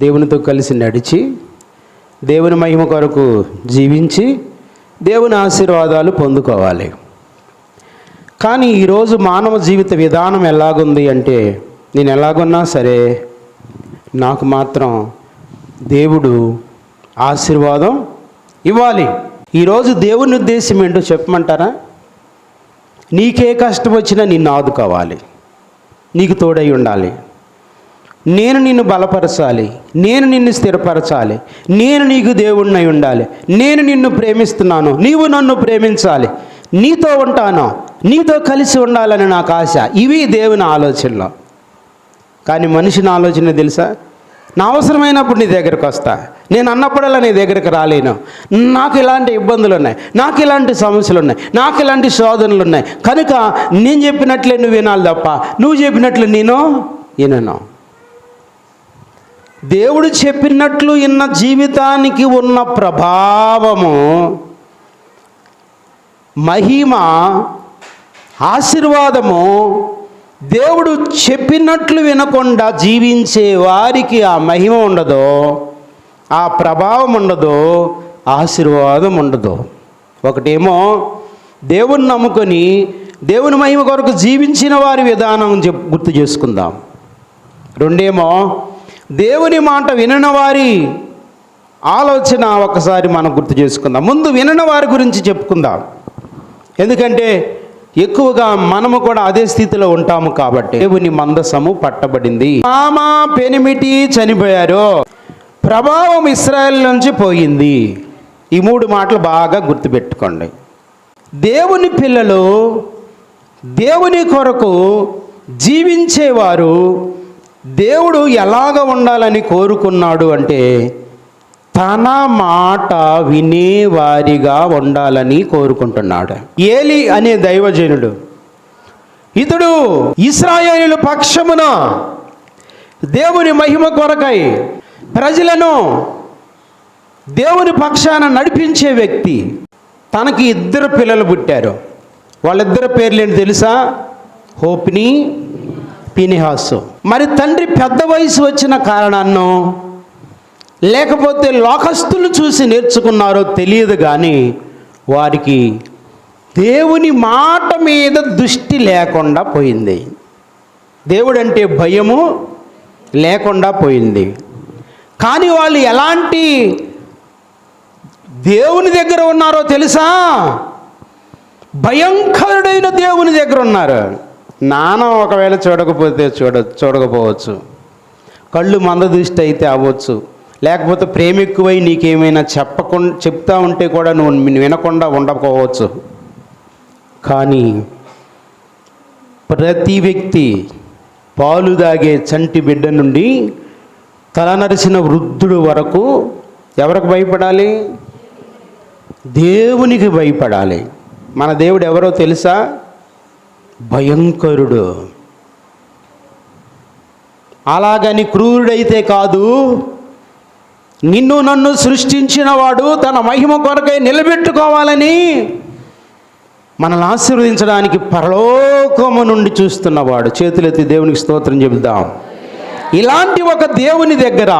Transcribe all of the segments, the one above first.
దేవునితో కలిసి నడిచి దేవుని మహిమ కొరకు జీవించి దేవుని ఆశీర్వాదాలు పొందుకోవాలి. కానీ ఈరోజు మానవ జీవిత విధానం ఎలాగుంది అంటే, నేను ఎలాగున్నా సరే నాకు మాత్రం దేవుడు ఆశీర్వాదం ఇవ్వాలి. ఈరోజు దేవుని ఉద్దేశం ఏంటో చెప్పమంటారా? నీకే కష్టం వచ్చినా నిన్ను ఆదుకోవాలి, నీకు తోడై ఉండాలి, నేను నిన్ను బలపరచాలి, నేను నిన్ను స్థిరపరచాలి, నేను నీకు దేవుడినై ఉండాలి, నేను నిన్ను ప్రేమిస్తున్నాను, నీవు నన్ను ప్రేమించాలి, నీతో ఉంటాను, నీతో కలిసి ఉండాలని నాకు ఆశ. ఇవి దేవుని ఆలోచనలో. కానీ మనిషిని ఆలోచన తెలుసా? నా అవసరమైనప్పుడు నీ దగ్గరకు వస్తా, నేను అన్నప్పుడల్లా నీ దగ్గరికి రాలేను, నాకు ఇలాంటి ఇబ్బందులు ఉన్నాయి, నాకు ఇలాంటి సమస్యలు ఉన్నాయి, నాకు ఇలాంటి శోధనలు ఉన్నాయి, కనుక నేను చెప్పినట్లే నువ్వు వినాలి తప్ప నువ్వు చెప్పినట్లు నేను వినను. దేవుడు చెప్పినట్లు ఇన్న జీవితానికి ఉన్న ప్రభావము, మహిమ, ఆశీర్వాదము దేవుడు చెప్పినట్లు వినకుండా జీవించే వారికి ఆ మహిమ ఉండదు, ఆ ప్రభావం ఉండదు, ఆశీర్వాదం ఉండదు. ఒకటేమో దేవుని నమ్ముకొని దేవుని మహిమ కొరకు జీవించిన వారి విధానం గుర్తు చేసుకుందాం. రెండేమో దేవుని మాట వినని వారి ఆలోచన ఒకసారి మనం గుర్తు చేసుకుందాం. ముందు వినని వారి గురించి చెప్పుకుందాం, ఎందుకంటే ఎక్కువగా మనము కూడా అదే స్థితిలో ఉంటాము. కాబట్టి దేవుని మందసము పట్టబడింది, మామా పెనిమిటి చనిపోయారు, ప్రభావం ఇశ్రాయేలు నుంచి పోయింది. ఈ మూడు మాటలు బాగా గుర్తుపెట్టుకోండి. దేవుని పిల్లలు, దేవుని కొరకు జీవించేవారు దేవుడు ఎలాగ ఉండాలని కోరుకున్నాడు అంటే, తన మాట వినేవారిగా ఉండాలని కోరుకుంటున్నాడు. ఏలి అనే దైవజనుడు, ఇతడు ఇశ్రాయేలు పక్షమున దేవుని మహిమ కొరకై ప్రజలను దేవుని పక్షాన నడిపించే వ్యక్తి. తనకి 2 పిల్లలు పుట్టారు. వాళ్ళిద్దరు పేర్లేంటి తెలుసా? హోప్ని, ఫీనెహాసు. మరి తండ్రి పెద్ద వయసు వచ్చిన కారణాన్నో లేకపోతే లోకస్తులు చూసి నేర్చుకున్నారో తెలియదు, కానీ వారికి దేవుని మాట మీద దృష్టి లేకుండా పోయింది. దేవుడంటే భయము లేకుండా పోయింది. కానీ వాళ్ళు ఎలాంటి దేవుని దగ్గర ఉన్నారో తెలుసా? భయంకరుడైన దేవుని దగ్గర ఉన్నారు. నాన్న ఒకవేళ చూడకపోవచ్చు, కళ్ళు మందదృష్టి అయితే అవ్వచ్చు, లేకపోతే ప్రేమ ఎక్కువై నీకేమైనా చెప్తా ఉంటే కూడా నువ్వు వినకుండా ఉండకపోవచ్చు. కానీ ప్రతి వ్యక్తి, పాలు దాగే చంటి బిడ్డ నుండి తలనరిసిన వృద్ధుడు వరకు ఎవరికి భయపడాలి? దేవునికి భయపడాలి. మన దేవుడు ఎవరో తెలుసా? భయంకరుడు. అలాగని క్రూరుడైతే కాదు, నిన్ను నన్ను సృష్టించిన వాడు తన మహిమ కొరకై నిలబెట్టుకోవాలని మనల్ని ఆశీర్వదించడానికి పరలోకము నుండి చూస్తున్నవాడు. చేతులెత్తి దేవునికి స్తోత్రం చెబుదాం. ఇలాంటి ఒక దేవుని దగ్గర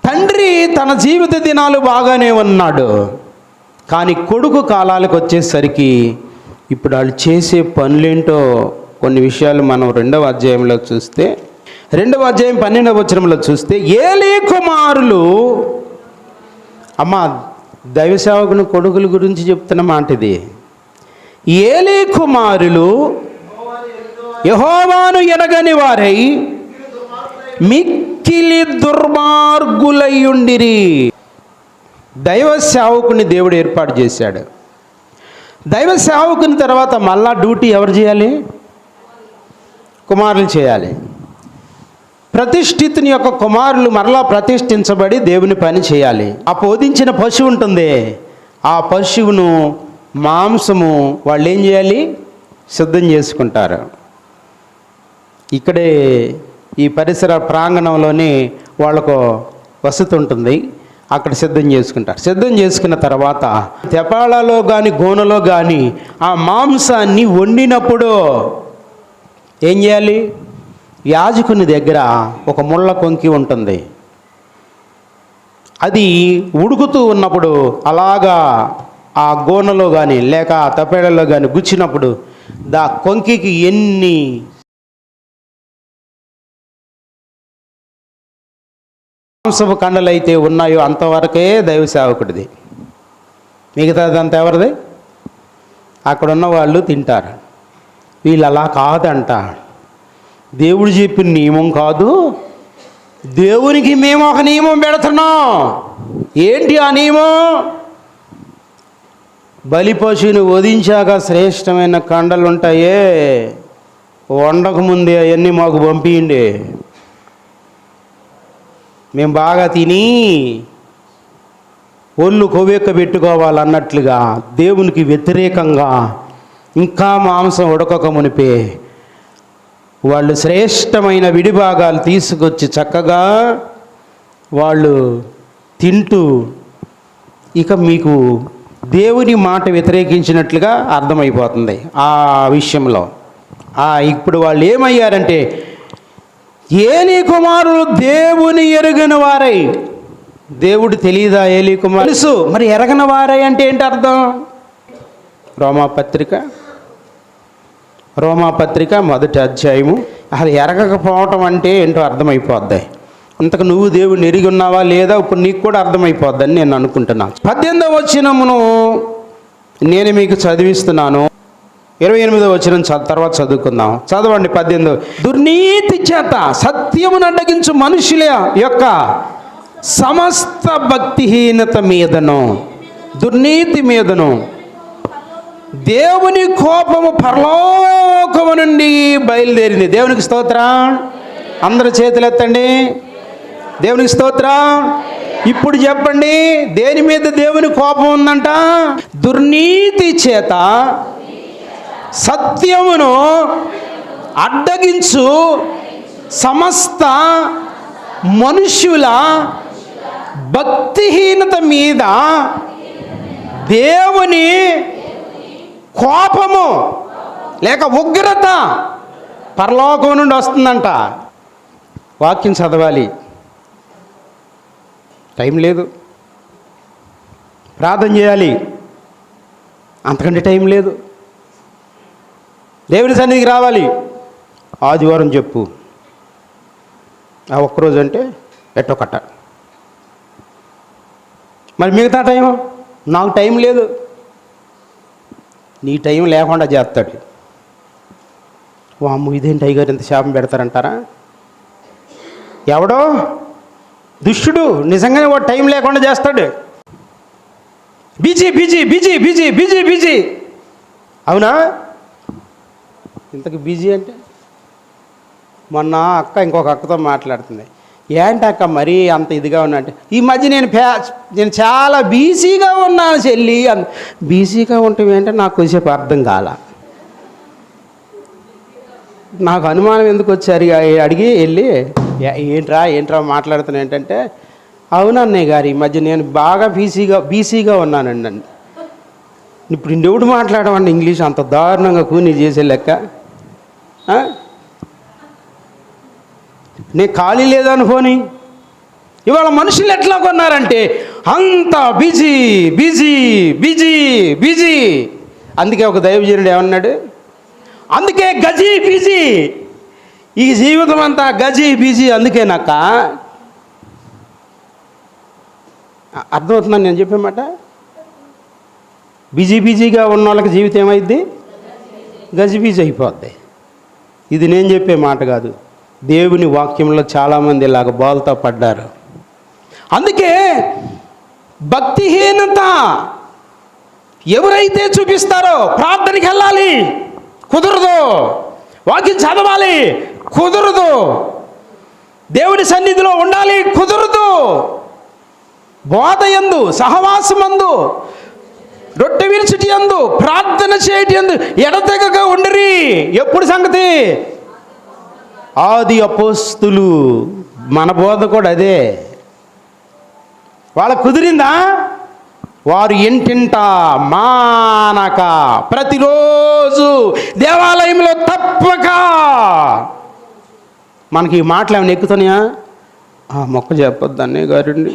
తండ్రి తన జీవిత దినాలు బాగానే ఉన్నాడు, కానీ కొడుకు కాలాలకు వచ్చేసరికి ఇప్పుడు వాళ్ళు చేసే పనులేంటో కొన్ని విషయాలు మనం 2వ అధ్యాయంలో చూస్తే, 2వ అధ్యాయం 12వ వచనంలో చూస్తే, ఏలీ కుమారులు, అమ్మ దైవ సేవకుని కొడుకుల గురించి చెప్తున్న మాట ఇది. ఏలీ కుమారులు యెహోవాను ఎరగని వారై మిక్కిలి దుర్మార్గులయ్యుండిరి. దైవ సేవకుని దేవుడు ఏర్పాటు చేశాడు. దైవ సేవకుని తర్వాత మళ్ళా డ్యూటీ ఎవరు చేయాలి? కుమారులు చేయాలి. ప్రతిష్ఠితుని యొక్క కుమారులు మరలా ప్రతిష్ఠించబడి దేవుని పని చేయాలి. ఆ బోధించిన పశువు ఉంటుంది, ఆ పశువును మాంసము వాళ్ళు ఏం చేయాలి? సిద్ధం చేసుకుంటారు. ఇక్కడే ఈ పరిసర ప్రాంగణంలోనే వాళ్ళకు వసతి ఉంటుంది, అక్కడ సిద్ధం చేసుకుంటారు. సిద్ధం చేసుకున్న తర్వాత తెపాలలో కానీ గోనలో కానీ ఆ మాంసాన్ని వండినప్పుడు ఏం చేయాలి? యాజకుని దగ్గర ఒక ముళ్ళ కొంకి ఉంటుంది. అది ఉడుకుతూ ఉన్నప్పుడు అలాగా ఆ గోనలో కానీ లేక ఆ తపేడలో కానీ గుచ్చినప్పుడు కొంకికి ఎన్ని మాంసపు కండలు అయితే ఉన్నాయో అంతవరకే దైవ సేవకుడిది, మిగతాదంతా ఎవరిది? అక్కడున్న వాళ్ళు తింటారు. వీళ్ళు అలా కాదంట. దేవుడు చెప్పిన నియమం కాదు, దేవునికి మేము ఒక నియమం పెడుతున్నాం. ఏంటి ఆ నియమం? బలి పశువుని వధించాక శ్రేష్టమైన కండలు ఉంటాయే, వండక ముందే అవన్నీ మాకు పంపియండి, మేము బాగా తిని ఒళ్ళు కొవ్వెక్క పెట్టుకోవాలన్నట్లుగా దేవునికి వ్యతిరేకంగా ఇంకా మాంసం ఉడకక మునిపే వాళ్ళు శ్రేష్టమైన విడిభాగాలు తీసుకొచ్చి చక్కగా వాళ్ళు తింటూ, ఇక మీకు దేవుని మాట వ్యతిరేకించినట్లుగా అర్థమైపోతుంది ఆ విషయంలో. ఇప్పుడు వాళ్ళు ఏమయ్యారంటే, ఏలీ కుమారులు దేవుని ఎరుగని వారై. దేవుడు తెలియదా ఏలీ కుమారు? తెలుసు. మరి ఎరగని వారై అంటే ఏంటి అర్థం? రోమాపత్రిక 1వ అధ్యాయము. అది ఎరగకపోవటం అంటే ఏంటో అర్థమైపోద్ది. ఇంతకు నువ్వు దేవుడిని ఎరిగి ఉన్నావా లేదా ఇప్పుడు నీకు కూడా అర్థమైపోద్దని నేను అనుకుంటున్నాను. 18వ వచనమును నేను మీకు చదివిస్తున్నాను. 28వ వచనం తర్వాత చదువుకుందాం. చదవండి. 18. దుర్నీతి చేత సత్యమును అడ్డగించు మనుషుల యొక్క సమస్త భక్తిహీనత మీదను, దుర్నీతి మీదను దేవుని కోపము పరలోకము నుండి బయలుదేరింది. దేవునికి స్తోత్రం. అందరూ చేతులు ఎత్తండి. దేవునికి స్తోత్రం. ఇప్పుడు చెప్పండి, దేని మీద దేవుని కోపం ఉందంట? దుర్నీతి చేత సత్యమును అడ్డగించు సమస్త మనుష్యుల భక్తిహీనత మీద దేవుని కోపము లేక ఉగ్రత పరలోకం నుండి వస్తుందంట. వాక్యం చదవాలి, టైం లేదు. ప్రార్థన చేయాలి, అంతకంటే టైం లేదు. దేవుని సన్నిధికి రావాలి, ఆదివారం చెప్పు, ఆ ఒక్కరోజు అంటే ఎట్టో కట్ట. మరి మిగతా టైం నాకు టైం లేదు. నీ టైం లేకుండా చేస్తాడు. వామ్మ ఇదేంటి అయ్యగారు ఇంత శాపం పెడతారంటారా? ఎవడో దుష్టుడు నిజంగానే వాడు టైం లేకుండా చేస్తాడు. Busy busy busy busy busy busy. అవునా? ఇంతకు బిజీ అంటే మొన్న అక్క ఇంకొక అక్కతో మాట్లాడుతుంది. ఏంటి అక్క మరీ అంత ఇదిగా ఉన్నా అంటే, ఈ మధ్య నేను చాలా బిజీగా ఉన్నాను చెల్లి. బిజీగా ఉంటాం ఏంటంటే నాకు కొంచెంసేపు అర్థం కాల. నాకు అనుమానం ఎందుకు వచ్చారు అడిగి వెళ్ళి, ఏంట్రా మాట్లాడుతున్నా ఏంటంటే, అవునన్నయ్య గారు ఈ మధ్య నేను బాగా బీసీగా ఉన్నానండి. ఇప్పుడు ఇంకెవడు మాట్లాడమండి ఇంగ్లీష్ అంత దారుణంగా కూని చేసే లెక్క. నేను ఖాళీ లేదనుకోని ఇవాళ మనుషులు ఎట్లా కొన్నారంటే అంత బిజీ బిజీ బిజీ బిజీ. అందుకే ఒక దైవజనుడు ఏమన్నాడు, అందుకే గజీ బిజీ, ఈ జీవితం అంతా గజీ బిజీ. అందుకే నాక అర్థమవుతుందని నేను చెప్పే మాట. బిజీగా ఉన్న వాళ్ళకి జీవితం ఏమైద్ది? గజిబిజి అయిపోద్ది. ఇది నేను చెప్పే మాట కాదు, దేవుని వాక్యంలో చాలామంది ఇలాగ బోల్తా పడ్డారు. అందుకే భక్తిహీనత ఎవరైతే చూపిస్తారో ప్రార్థనకి వెళ్ళాలి, కుదరదు. వాక్యం చదవాలి, కుదరదు. దేవుని సన్నిధిలో ఉండాలి, కుదరదు. బోధయందు, సహవాసమందు, రొట్టె విరుచుటి యందు, ప్రార్థన చేయటి యందు ఎడతెగక ఉండిరి. ఎప్పుడు సంగతి? ఆది అపోస్తులు. మన బోధ కూడా అదే. వాళ్ళకు కుదిరిందా? వారు ఇంటింట మానక ప్రతిరోజు దేవాలయంలో తప్పక మనకి ఈ మాటలు ఏమైనా ఎక్కుతున్నాయా? ఆ మొక్క చెప్పొద్దు అన్నయ్య గారండి,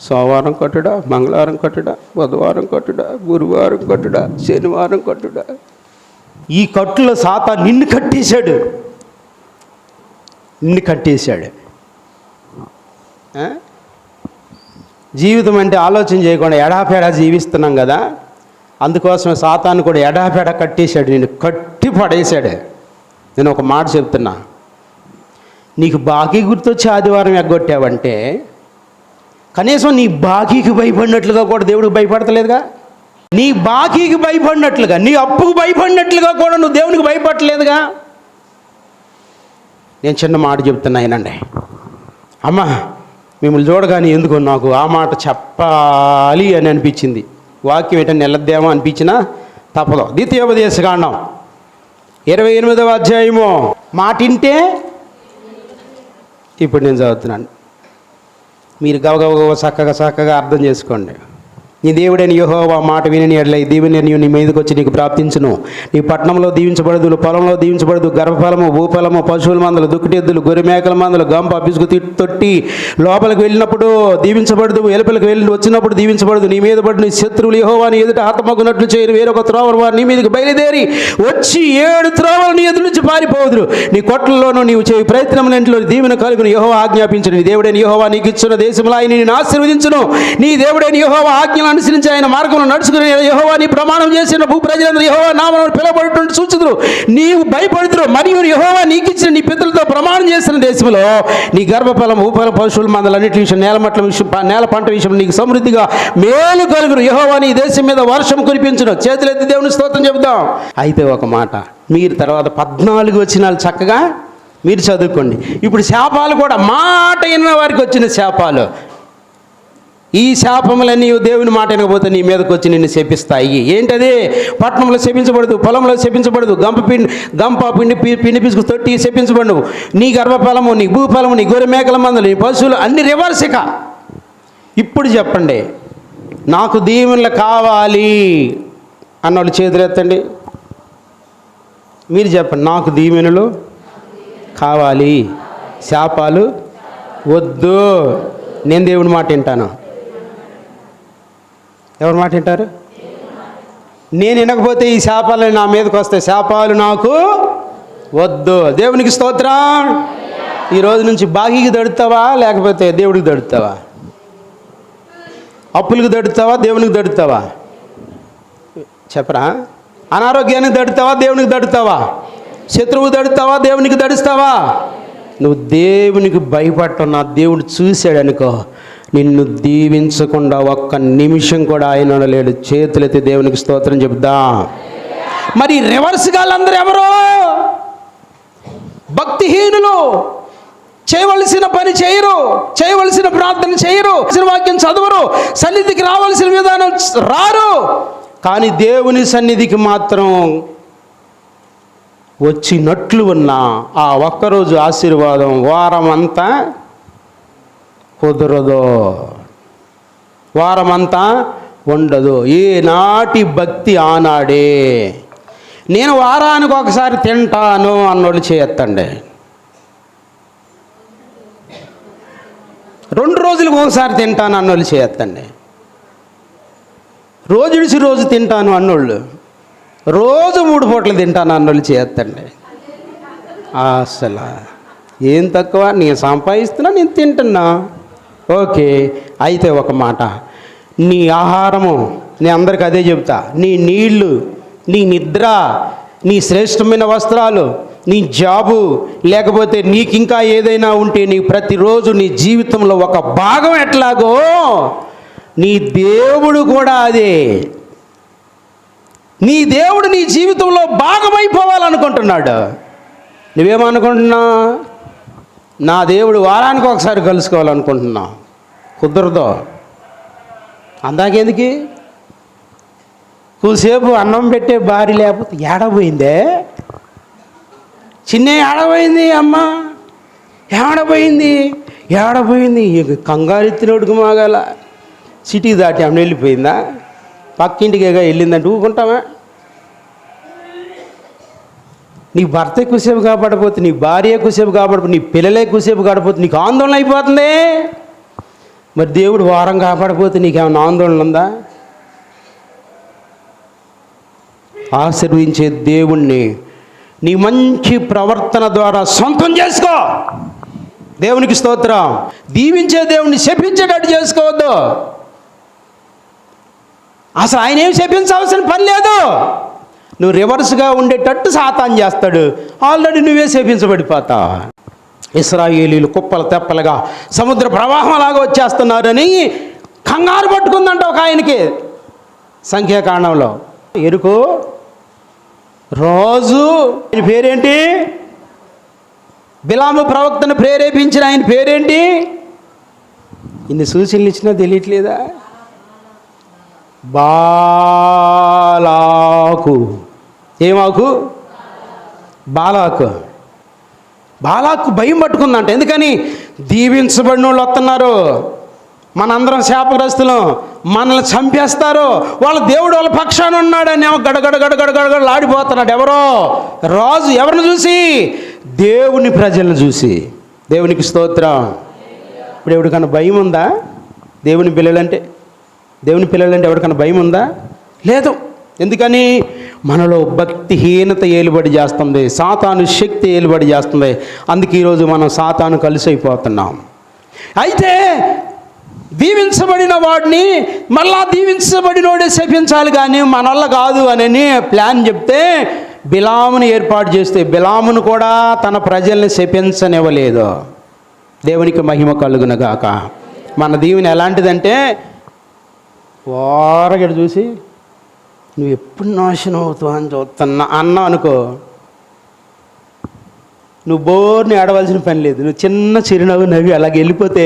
సోమవారం కట్టుడా, మంగళవారం కట్టుడా, బుధవారం కట్టుడా, గురువారం కట్టుడా, శనివారం కట్టుడా. ఈ కట్టులో సాతాను నిన్ను కట్టేశాడు. జీవితం అంటే ఆలోచన చేయకుండా ఎడాపెడా జీవిస్తున్నాం కదా, అందుకోసమే సాతాను కూడా ఎడాపెడా కట్టేశాడు, నిన్ను కట్టి పడేశాడు. నేను ఒక మాట చెప్తున్నా, నీకు బాకీ గుర్తొచ్చి ఆదివారం ఎగ్గొట్టావంటే కనీసం నీ బాకీకి భయపడినట్లుగా కూడా దేవుడికి భయపడతలేదుగా. నీ బాకీకి భయపడినట్లుగా, నీ అప్పుకు భయపడినట్లుగా కూడా నువ్వు దేవునికి భయపడలేదుగా. నేను చిన్న మాట చెప్తున్నా వినండి. అమ్మ మిమ్మల్ని చూడగానే ఎందుకో నాకు ఆ మాట చెప్పాలి అని అనిపించింది. వాక్యం ఏంటంటే నిలద్దేమో అనిపించినా తప్పదు. ద్వితీయోపదేశకాండం 28వ అధ్యాయము మాటింటే, ఇప్పుడు నేను చదువుతున్నాను, మీరు గవగవ చక్కగా అర్థం చేసుకోండి. నీ దేవుడైన యెహోవా మాట విని ఎడల ఈ దీవెన నీ మీదకి వచ్చి నీకు ప్రాప్తించును. నీ పట్టణంలో దీవించబడదు, పొలంలో దీవించబడదు, గర్భఫలము, భూఫలము, పశువుల మందలు, దుక్కుటెద్దులు, గొర్రె మేకల మందలు, గంప, పిసుగు, తొట్టి లోపలికి వెళ్ళినప్పుడు దీవించబడదు, ఎలుపలికి వెళ్ళి వచ్చినప్పుడు దీవించబడదు. నీ మీద పడి నీ శత్రువులు యెహోవా నీ ఎదుట హతమగునట్లు చేయరు. వేరొక త్రోవను వారు నీ మీదకి బయలుదేరి వచ్చి 7 త్రోవలు నీ ఎదురు నుంచి పారిపోదురు. నీ కొట్లలోనూ నీవు చేయి ప్రయత్నములన్నిటిలో దీవెన కలుగును. యెహోవా ఆజ్ఞాపించును. నీ దేవుడైన యెహోవా నీకు ఇచ్చిన దేశంలో ఆయన నిన్ను ఆశీర్వదించును. నీ దేవుడైన యెహోవా ఆజ్ఞలు అనుసరించి ఆయన మార్గంలో నడుచుకుని యెహోవా నీ ప్రమాణం చేసిన భూ ప్రజలందరూ యెహోవా నామమున పిలువబడుటకు సూచుదురు. నీవు భయపడుదురు. మరియు యెహోవా నీకు ఇచ్చిన నీ పితరులతో ప్రమాణం చేసిన దేశంలో నీ గర్భఫలం, భూఫలం, పశువుల మందలన్నిటి విషయం, నేలమట్ల విషయం, నేల పంట విషయం నీకు సమృద్ధిగా మేలు కలుగును. యెహోవా నీ దేశం మీద వర్షం కురిపించును. చేతులెత్తి దేవుని స్తోత్రం చెబుదాం. అయితే ఒక మాట, మీరు తర్వాత 14 వచనాలు చక్కగా మీరు చదువుకోండి. ఇప్పుడు శాపాలు కూడా మాట విన్న వారికి వచ్చిన శాపాలు. ఈ శాపములన్నీ దేవుని మాట వినకపోతే నీ మీదకి వచ్చి నిన్ను శపిస్తాయి. ఏంటది? పట్టణంలో శపించబడదు, పొలంలో శపించబడదు, గంప పిండి పిసుకు తొట్టి శపించబడు. నీ గర్భఫలము, నీ భూఫలము, నీ గొర్రె మేకల మందలు, నీ పశువులు అన్ని రివర్స్. ఇక ఇప్పుడు చెప్పండి, నాకు దీవెనలు కావాలి అన్నోళ్ళు చేతులు ఎత్తండి. మీరు చెప్పండి, నాకు దీవెనలు కావాలి, శాపాలు వద్దు. నేను దేవుని మాట వింటాను. ఎవరి మాట వింటారు? నేను వినకపోతే ఈ శాపాలు నా మీదకి వస్తాయి. శాపాలు నాకు వద్దు. దేవునికి స్తోత్రం. ఈ రోజు నుంచి బాకీకి దడుతావా లేకపోతే దేవుడికి దడుతావా? అప్పులకు దడుతావా దేవునికి దడుతావా? చెప్పరా? అనారోగ్యానికి దడుతావా దేవునికి దడుతావా? శత్రువు దడుతావా దేవునికి దడుస్తావా? నువ్వు దేవునికి భయపడటం నా దేవుడు చూశాడనుకో, నిన్ను దీవించకుండా ఒక్క నిమిషం కూడా ఆయన లేడు. చేతులెత్తి దేవునికి స్తోత్రం చెప్దా. మరి రివర్స్ గాళ్ళందరూ ఎవరో? భక్తిహీనులు. చేయవలసిన పని చేయరు, చేయవలసిన ప్రార్థన చేయరు, వాక్యం చదవరు, సన్నిధికి రావాల్సిన విధానం రారు. కానీ దేవుని సన్నిధికి మాత్రం వచ్చినట్లు ఉన్న ఆ ఒక్కరోజు ఆశీర్వాదం వారం అంతా కుదరదు, వారమంతా ఉండదు. ఏనాటి భక్తి ఆనాడే. నేను వారానికి ఒకసారి తింటాను అన్నోళ్ళు చేయొద్దండి. 2 రోజులకు ఒకసారి తింటాను అన్నోళ్ళు చేయొద్దండి. రోజు విడిచి రోజు తింటాను అన్నోళ్ళు, రోజు 3 పూటలు తింటాను అన్నోళ్ళు చేయొద్దండి. అసలు ఏం తక్కువ? నేను సంపాదిస్తున్నా, నేను తింటున్నా. ఓకే. అయితే ఒక మాట, నీ ఆహారము, నేను అందరికి అదే చెప్తా, నీ నీళ్ళు, నీ నిద్ర, నీ శ్రేష్టమైన వస్త్రాలు, నీ జాబు, లేకపోతే నీకు ఇంకా ఏదైనా ఉంటే నీ ప్రతిరోజు నీ జీవితంలో ఒక భాగం ఎట్లాగో నీ దేవుడు కూడా అదే. నీ దేవుడు నీ జీవితంలో భాగమైపోవాలనుకుంటున్నాడు. నువ్వేమనుకుంటున్నావు? నా దేవుడు వారానికి ఒకసారి కలుసుకోవాలనుకుంటున్నావు. కుదరదు. అందాకెందుకు? కూసేపు అన్నం పెట్టే భార్య లేకపోతే ఏడపోయిందే? చిన్న ఏడపోయింది అమ్మ, ఏడపోయింది. కంగారెత్తినోడుకు మాగాల సిటీ దాటి ఆమె వెళ్ళిపోయిందా? పక్కింటికేగా వెళ్ళిందంటే ఊరుకుంటావా? నీ భర్త ఎక్కువసేపు కాపాడపోతే, నీ భార్య ఎక్కువసేపు కాపాడపోతే, నీ పిల్లలు ఎక్కువసేపు కాపాడపోతే నీకు ఆందోళన అయిపోతుంది. మరి దేవుడు వారం కాపాడపోతే నీకేమైనా ఆందోళన ఉందా? ఆశీర్వదించే దేవుణ్ణి నీ మంచి ప్రవర్తన ద్వారా సొంతం చేసుకో. దేవునికి స్తోత్రం. దీవించే దేవుణ్ణి శపించేటట్టు చేసుకోవద్దు. అసలు ఆయన ఏం శపించాల్సిన పని లేదు. నువ్వు రివర్స్గా ఉండేటట్టు సాతాను చేస్తాడు. ఆల్రెడీ నువ్వే శపించబడిపోతావు. ఇశ్రాయేలీలు కుప్పలు తెప్పలుగా సముద్ర ప్రవాహంలాగా వచ్చేస్తున్నారని కంగారు పట్టుకుందంట ఒక ఆయనకి. సంఖ్యాకాండంలో ఎరుకో రాజు, ఆయన పేరేంటి? బిలాము ప్రవక్తను ప్రేరేపించిన ఆయన పేరేంటి? ఇన్ని సూచనలు ఇచ్చినా తెలియట్లేదా? బాలాకు. ఏమాకు? బాలాకు. బాలాకు భయం పట్టుకుందంట. ఎందుకని? దీవించబడిన వాళ్ళు వస్తున్నారు, మనందరం శాపగ్రస్తులం, మనల్ని చంపేస్తారు, వాళ్ళ దేవుడు వాళ్ళ పక్షాన ఉన్నాడని గడగడ గడగడ గడగడ ఆడిపోతున్నాడు. ఎవరో రాజు. ఎవరిని చూసి? దేవుని ప్రజలను చూసి. దేవునికి స్తోత్రం. ఇప్పుడు ఎవరికన్నా భయం ఉందా? దేవుని పిల్లలంటే ఎవరికన్నా భయం ఉందా? లేదు. ఎందుకని? మనలో భక్తిహీనత ఏలుబడి చేస్తుంది, సాతాను శక్తి ఏలుబడి చేస్తుంది. అందుకే ఈరోజు మనం సాతాను కలిసి అయిపోతున్నాం. అయితే దీవించబడిన వాడిని మళ్ళా దీవించబడినోడే శపించాలి, కానీ మన వల్ల కాదు అని ప్లాన్ చెప్తే బిలామును ఏర్పాటు చేస్తే బిలామును కూడా తన ప్రజల్ని శపించనివ్వలేదు. దేవునికి మహిమ కలుగునగాక. మన దీవెన ఎలాంటిదంటే, ఓరగడ చూసి నువ్వు ఎప్పుడు నాశనం అవుతావు అని చూస్తున్నా అన్నావు అనుకో, నువ్వు బోర్ని ఆడవలసిన పని లేదు. నువ్వు చిన్న చిరునవ్వు నవ్వి అలాగే వెళ్ళిపోతే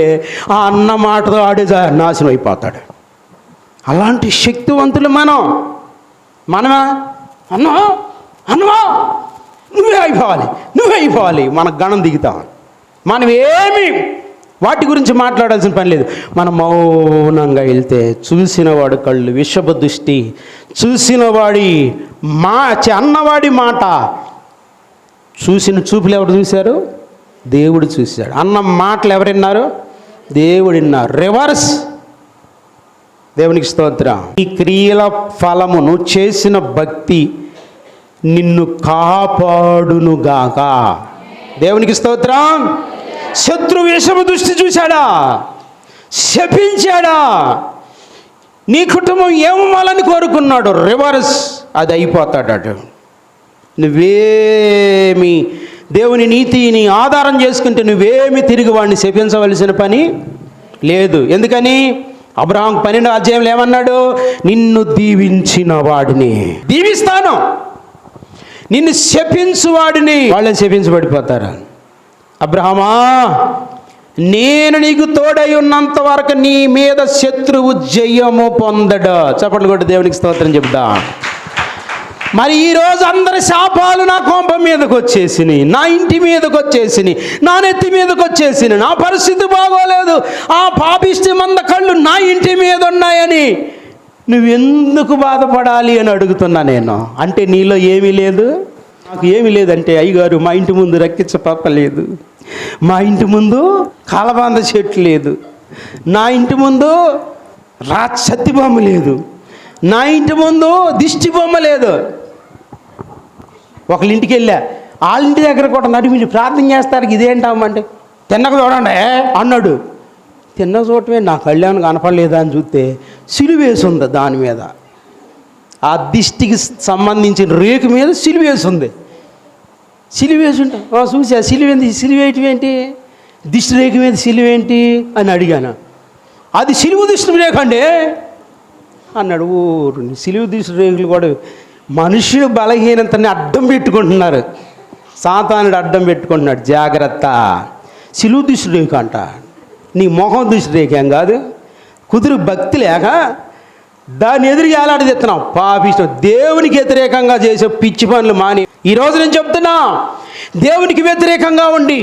ఆ అన్న మాటతో ఆడే నాశనం అయిపోతాడు. అలాంటి శక్తివంతులు మనమా అన్నవా నువ్వే అయిపోవాలి మన గణం దిగుతాం. మనం ఏమి వాటి గురించి మాట్లాడాల్సిన పని లేదు. మనం మౌనంగా వెళ్తే చూసినవాడు కళ్ళు విషపు దృష్టి, చూసినవాడి అన్నవాడి మాట, చూసిన చూపులు ఎవరు చూశారు? దేవుడు చూశాడు. అన్న మాటలు ఎవరు విన్నారు? దేవుడు విన్నారు. రివర్స్. దేవునికి స్తోత్రం. ఈ క్రియల ఫలము, నువ్వు చేసిన భక్తి నిన్ను కాపాడునుగాక. దేవునికి స్తోత్రం. శత్రువు విషమ దృష్టి చూశాడా? శపించాడా? నీ కుటుంబం ఏమవ్వాలని కోరుకున్నాడు? రివర్స్. అది అయిపోతాడు. నువ్వేమి దేవుని నీతిని ఆధారం చేసుకుంటే నువ్వేమి తిరిగి వాడిని శపించవలసిన పని లేదు. ఎందుకని? అబ్రహాం 12వ అధ్యాయంలో ఏమన్నాడు? నిన్ను దీవించిన వాడిని దీవిస్తాను, నిన్ను శపించు వాడిని వాళ్ళని శపించబడిపోతారు. అబ్రహామా, నేను నీకు తోడై ఉన్నంత వరకు నీ మీద శత్రువు జయము పొందడు. చప్పట్లు కొట్టి దేవునికి స్తోత్రం చెప్దా. మరి ఈరోజు అందరి శాపాలు నా కొంప మీదకి వచ్చేసినాయి, నా ఇంటి మీదకి వచ్చేసినాయి, నా నెత్తి మీదకి వచ్చేసినాయి. నా పరిస్థితి బాగోలేదు, ఆ పాపిష్టి మంద కళ్ళు నా ఇంటి మీద ఉన్నాయని నువ్వెందుకు బాధపడాలి అని అడుగుతున్నా నేను. అంటే నీలో ఏమీ లేదు, నాకు ఏమీ లేదంటే, అయ్యగారు మా ఇంటి ముందు రక్కించ పాప లేదు, మా ఇంటి ముందు కాలబాంధ చెట్టు లేదు, నా ఇంటి ముందు సత్తి బొమ్మ లేదు, నా ఇంటి ముందు దిష్టి బొమ్మ లేదు. ఒకళ్ళింటికి వెళ్ళా, వాళ్ళ ఇంటి దగ్గర కూడా నడిపించి ప్రార్థన చేస్తారు. ఇదేంటామంటే తిన్నక చూడండి అన్నాడు. తిన్న చూడటమే, నా కళ్యాణం కనపడలేదా అని చూస్తే సిలువేసి ఉంది దాని మీద. ఆ దిష్టికి సంబంధించిన రేకు మీద సిలువేసి ఉంది. సిలువేసి ఉంటా చూసా, సిలువేయటం ఏంటి, దిష్టి రేకు మీద సిలువేంటి అని అడిగాను. అది సిలువు దిష్టి రేఖ అండి అన్నాడు. ఊరు సిలువు దిష్టి రేకులు కూడా మనుషులు బలహీనతని అడ్డం పెట్టుకుంటున్నారు, సాతానుడు అడ్డం పెట్టుకుంటున్నాడు. జాగ్రత్త. సిలువు దిష్టి రేఖ అంట, నీ మొహం దిష్టి రేఖ ఏం కాదు. కుదురు భక్తి లేక దాన్ని ఎదురు ఏలాడి తెస్తున్నాం. పాపిష్టం. దేవునికి వ్యతిరేకంగా చేసే పిచ్చి పనులు మాని. ఈరోజు నేను చెప్తున్నా, దేవునికి వ్యతిరేకంగా ఉండి